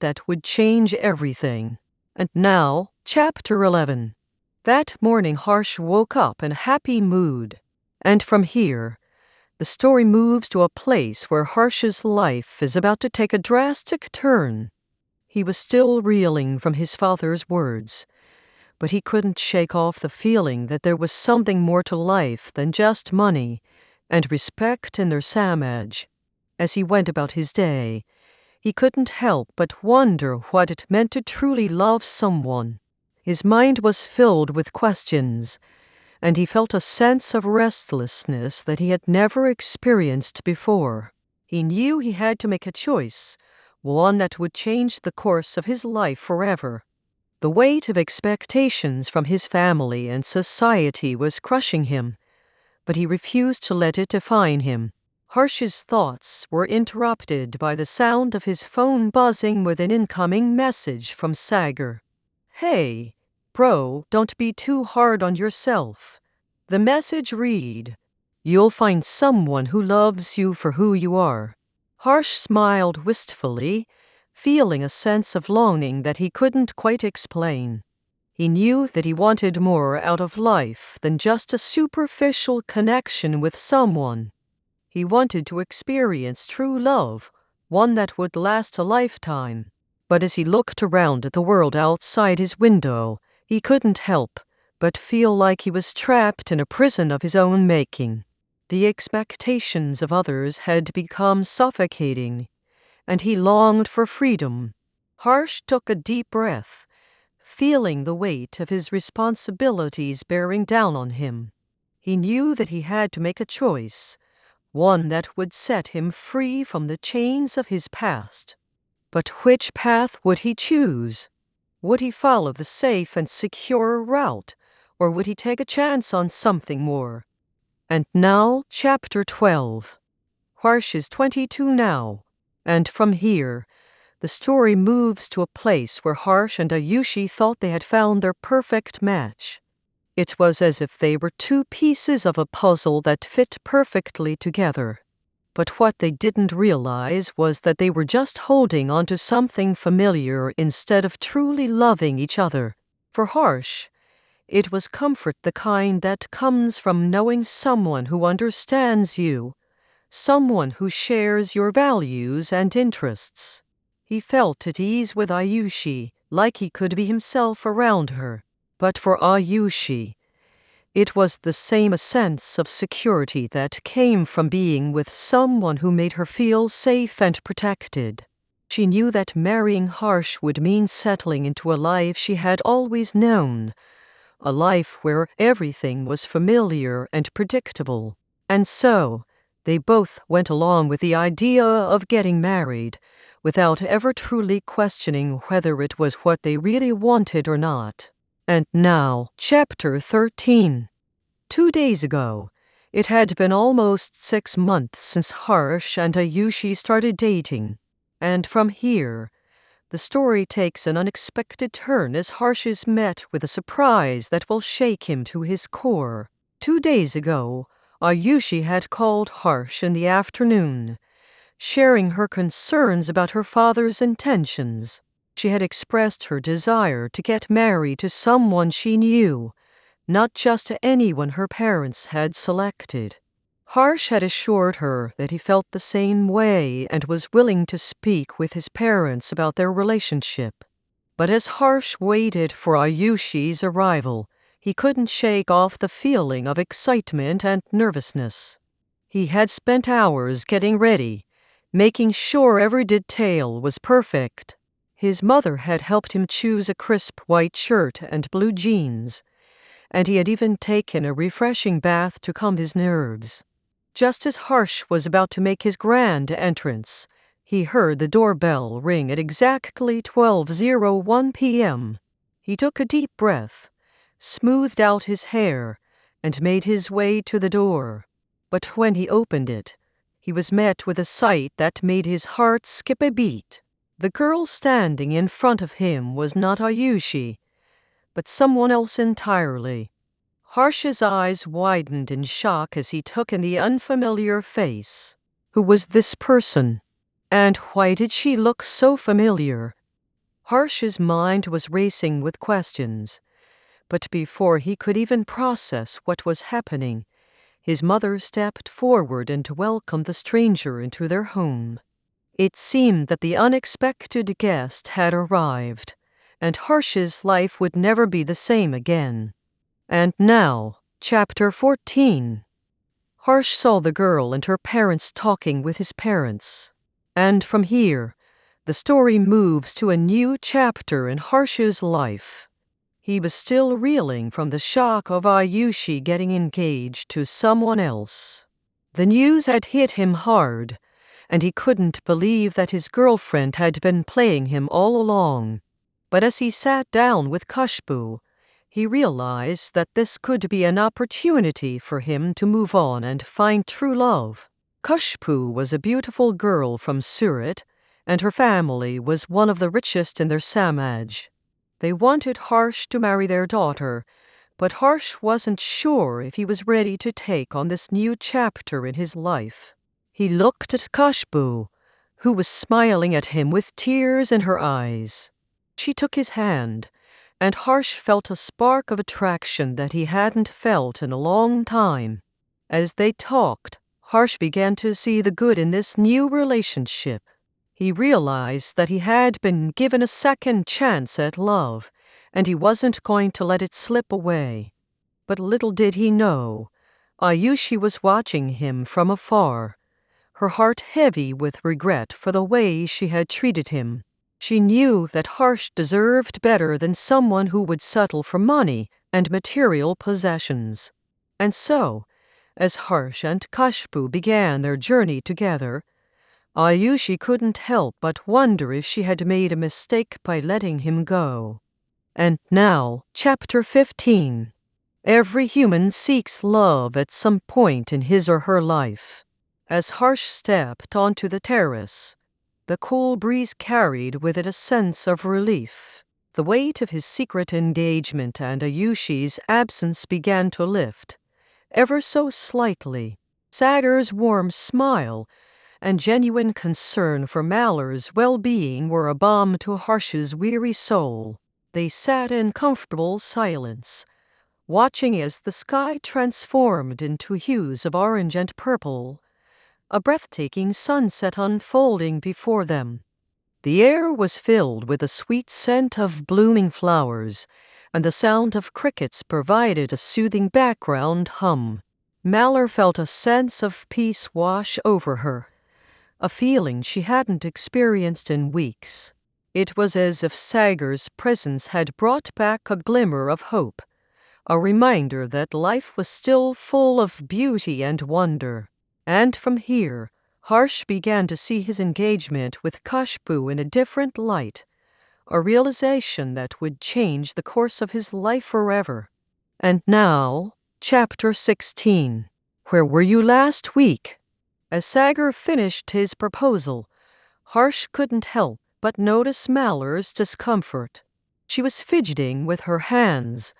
that would change everything. And now, Chapter 11. That morning Harsh woke up in a happy mood. And from here, the story moves to a place where Harsh's life is about to take a drastic turn. He was still reeling from his father's words, but he couldn't shake off the feeling that there was something more to life than just money and respect in their Samaj. As he went about his day, he couldn't help but wonder what it meant to truly love someone. His mind was filled with questions, and he felt a sense of restlessness that he had never experienced before. He knew he had to make a choice, one that would change the course of his life forever. The weight of expectations from his family and society was crushing him, but he refused to let it define him. Harsh's thoughts were interrupted by the sound of his phone buzzing with an incoming message from Sagar. "Hey, bro, don't be too hard on yourself." The message read, "You'll find someone who loves you for who you are." Harsh smiled wistfully, feeling a sense of longing that he couldn't quite explain. He knew that he wanted more out of life than just a superficial connection with someone. He wanted to experience true love, one that would last a lifetime. But as he looked around at the world outside his window, he couldn't help but feel like he was trapped in a prison of his own making. The expectations of others had become suffocating, and he longed for freedom. Harsh took a deep breath, feeling the weight of his responsibilities bearing down on him. He knew that he had to make a choice, one that would set him free from the chains of his past. But which path would he choose? Would he follow the safe and secure route, or would he take a chance on something more? And now, Chapter 12. Harsh is 22 now, and from here, the story moves to a place where Harsh and Ayushi thought they had found their perfect match. It was as if they were two pieces of a puzzle that fit perfectly together. But what they didn't realize was that they were just holding onto something familiar instead of truly loving each other. For Harsh, it was comfort, the kind that comes from knowing someone who understands you, someone who shares your values and interests. He felt at ease with Ayushi, like he could be himself around her. But for Ayushi, it was the same sense of security that came from being with someone who made her feel safe and protected. She knew that marrying Harsh would mean settling into a life she had always known, a life where everything was familiar and predictable. And so, they both went along with the idea of getting married, without ever truly questioning whether it was what they really wanted or not. And now, Chapter 13. 2 days ago, it had been almost 6 months since Harsh and Ayushi started dating. And from here, the story takes an unexpected turn as Harsh is met with a surprise that will shake him to his core. 2 days ago, Ayushi had called Harsh in the afternoon, sharing her concerns about her father's intentions. She had expressed her desire to get married to someone she knew, not just to anyone her parents had selected. Harsh had assured her that he felt the same way and was willing to speak with his parents about their relationship. But as Harsh waited for Ayushi's arrival, he couldn't shake off the feeling of excitement and nervousness. He had spent hours getting ready, making sure every detail was perfect. His mother had helped him choose a crisp white shirt and blue jeans, and he had even taken a refreshing bath to calm his nerves. Just as Harsh was about to make his grand entrance, he heard the doorbell ring at exactly 12:01 p.m. He took a deep breath, smoothed out his hair, and made his way to the door. But when he opened it, he was met with a sight that made his heart skip a beat. The girl standing in front of him was not Ayushi, but someone else entirely. Harsh's eyes widened in shock as he took in the unfamiliar face. Who was this person? And why did she look so familiar? Harsh's mind was racing with questions, but before he could even process what was happening, his mother stepped forward and welcomed the stranger into their home. It seemed that the unexpected guest had arrived, and Harsh's life would never be the same again. And now, chapter 14. Harsh saw the girl and her parents talking with his parents. And from here, the story moves to a new chapter in Harsh's life. He was still reeling from the shock of Ayushi getting engaged to someone else. The news had hit him hard, and he couldn't believe that his girlfriend had been playing him all along. But as he sat down with Khushbu, he realized that this could be an opportunity for him to move on and find true love. Khushbu was a beautiful girl from Surat, and her family was one of the richest in their Samaj. They wanted Harsh to marry their daughter, but Harsh wasn't sure if he was ready to take on this new chapter in his life. He looked at Khushbu, who was smiling at him with tears in her eyes. She took his hand, and Harsh felt a spark of attraction that he hadn't felt in a long time. As they talked, Harsh began to see the good in this new relationship. He realized that he had been given a second chance at love, and he wasn't going to let it slip away. But little did he know, Ayushi was watching him from afar, her heart heavy with regret for the way she had treated him. She knew that Harsh deserved better than someone who would settle for money and material possessions. And so, as Harsh and Khushbu began their journey together, Ayushi couldn't help but wonder if she had made a mistake by letting him go. And now, chapter 15. Every human seeks love at some point in his or her life. As Harsh stepped onto the terrace, the cool breeze carried with it a sense of relief. The weight of his secret engagement and Ayushi's absence began to lift, ever so slightly. Sagar's warm smile and genuine concern for Mallory's well-being were a balm to Harsh's weary soul. They sat in comfortable silence, watching as the sky transformed into hues of orange and purple, a breathtaking sunset unfolding before them. The air was filled with the sweet scent of blooming flowers, and the sound of crickets provided a soothing background hum. Mallory felt a sense of peace wash over her, a feeling she hadn't experienced in weeks. It was as if Sagar's presence had brought back a glimmer of hope, a reminder that life was still full of beauty and wonder. And from here, Harsh began to see his engagement with Khushbu in a different light, a realization that would change the course of his life forever. And now, chapter 16. Where were you last week? As Sagar finished his proposal, Harsh couldn't help but notice Mallory's discomfort. She was fidgeting with her hands,